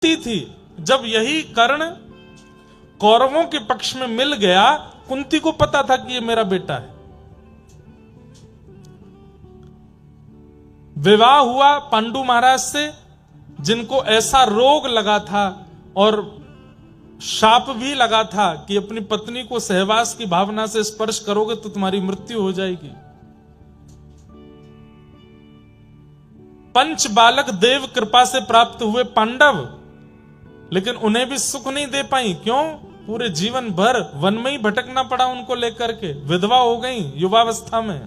थी जब यही कर्ण कौरवों के पक्ष में मिल गया, कुंती को पता था कि ये मेरा बेटा है। विवाह हुआ पांडु महाराज से, जिनको ऐसा रोग लगा था और शाप भी लगा था कि अपनी पत्नी को सहवास की भावना से स्पर्श करोगे तो तुम्हारी मृत्यु हो जाएगी। पंच बालक देव कृपा से प्राप्त हुए पांडव, लेकिन उन्हें भी सुख नहीं दे पाई। क्यों? पूरे जीवन भर वन में ही भटकना पड़ा उनको लेकर के। विधवा हो गई युवावस्था में।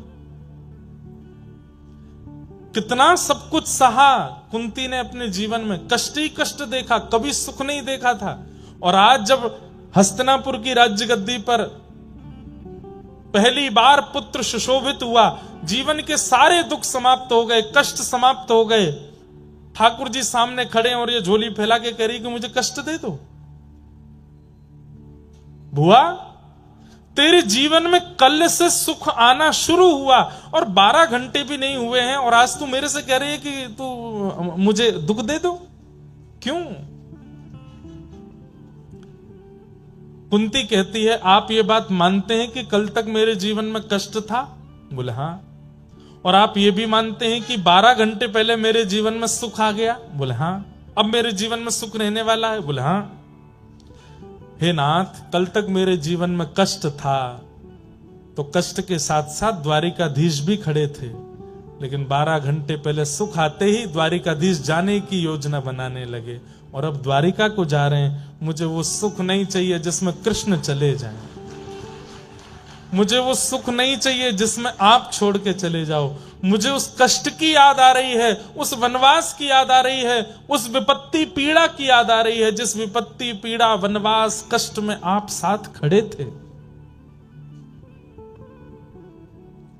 कितना सब कुछ सहा कुंती ने अपने जीवन में, कष्ट ही कष्ट देखा, कभी सुख नहीं देखा था। और आज जब हस्तिनापुर की राज्य गद्दी पर पहली बार पुत्र सुशोभित हुआ, जीवन के सारे दुख समाप्त हो गए, कष्ट समाप्त हो गए। ठाकुर जी सामने खड़े हैं और ये झोली फैला के कह रही कि मुझे कष्ट दे दो। बुआ, तेरे जीवन में कल से सुख आना शुरू हुआ और 12 घंटे भी नहीं हुए हैं और आज तू मेरे से कह रही है कि तू मुझे दुख दे दो। क्यों? कुंती कहती है, आप ये बात मानते हैं कि कल तक मेरे जीवन में कष्ट था? बोले हाँ। और आप ये भी मानते हैं कि 12 घंटे पहले मेरे जीवन में सुख आ गया? बोले हाँ। अब मेरे जीवन में सुख रहने वाला है? बोले हाँ। हे नाथ, कल तक मेरे जीवन में कष्ट था तो कष्ट के साथ साथ द्वारिकाधीश भी खड़े थे, लेकिन 12 घंटे पहले सुख आते ही द्वारिकाधीश जाने की योजना बनाने लगे और अब द्वारिका को जा रहे हैं। मुझे वो सुख नहीं चाहिए जिसमें कृष्ण चले जाएं। मुझे वो सुख नहीं चाहिए जिसमें आप छोड़ के चले जाओ। मुझे उस कष्ट की याद आ रही है, उस वनवास की याद आ रही है, उस विपत्ति पीड़ा की याद आ रही है जिस विपत्ति पीड़ा वनवास कष्ट में आप साथ खड़े थे।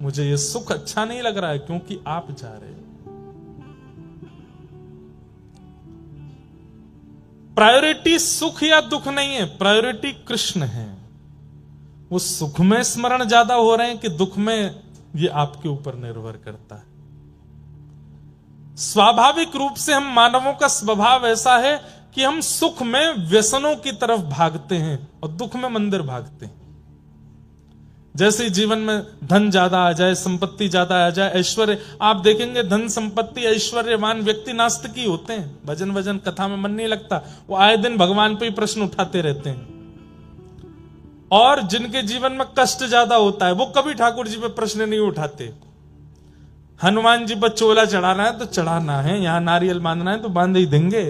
मुझे ये सुख अच्छा नहीं लग रहा है क्योंकि आप जा रहे हैं। प्रायोरिटी सुख या दुख नहीं है, प्रायोरिटी कृष्ण है। वो सुख में स्मरण ज्यादा हो रहे हैं कि दुख में, ये आपके ऊपर निर्भर करता है। स्वाभाविक रूप से हम मानवों का स्वभाव ऐसा है कि हम सुख में व्यसनों की तरफ भागते हैं और दुख में मंदिर भागते हैं। जैसे जीवन में धन ज्यादा आ जाए, संपत्ति ज्यादा आ जाए, ऐश्वर्य, आप देखेंगे धन संपत्ति ऐश्वर्यवान व्यक्ति नास्तिकी होते हैं। भजन वजन कथा में मन नहीं लगता, वो आए दिन भगवान पे ही प्रश्न उठाते रहते हैं। और जिनके जीवन में कष्ट ज्यादा होता है वो कभी ठाकुर जी पे प्रश्न नहीं उठाते। हनुमान जी पर चोला चढ़ाना है तो चढ़ाना है, यहां नारियल बांधना है तो बांध ही देंगे।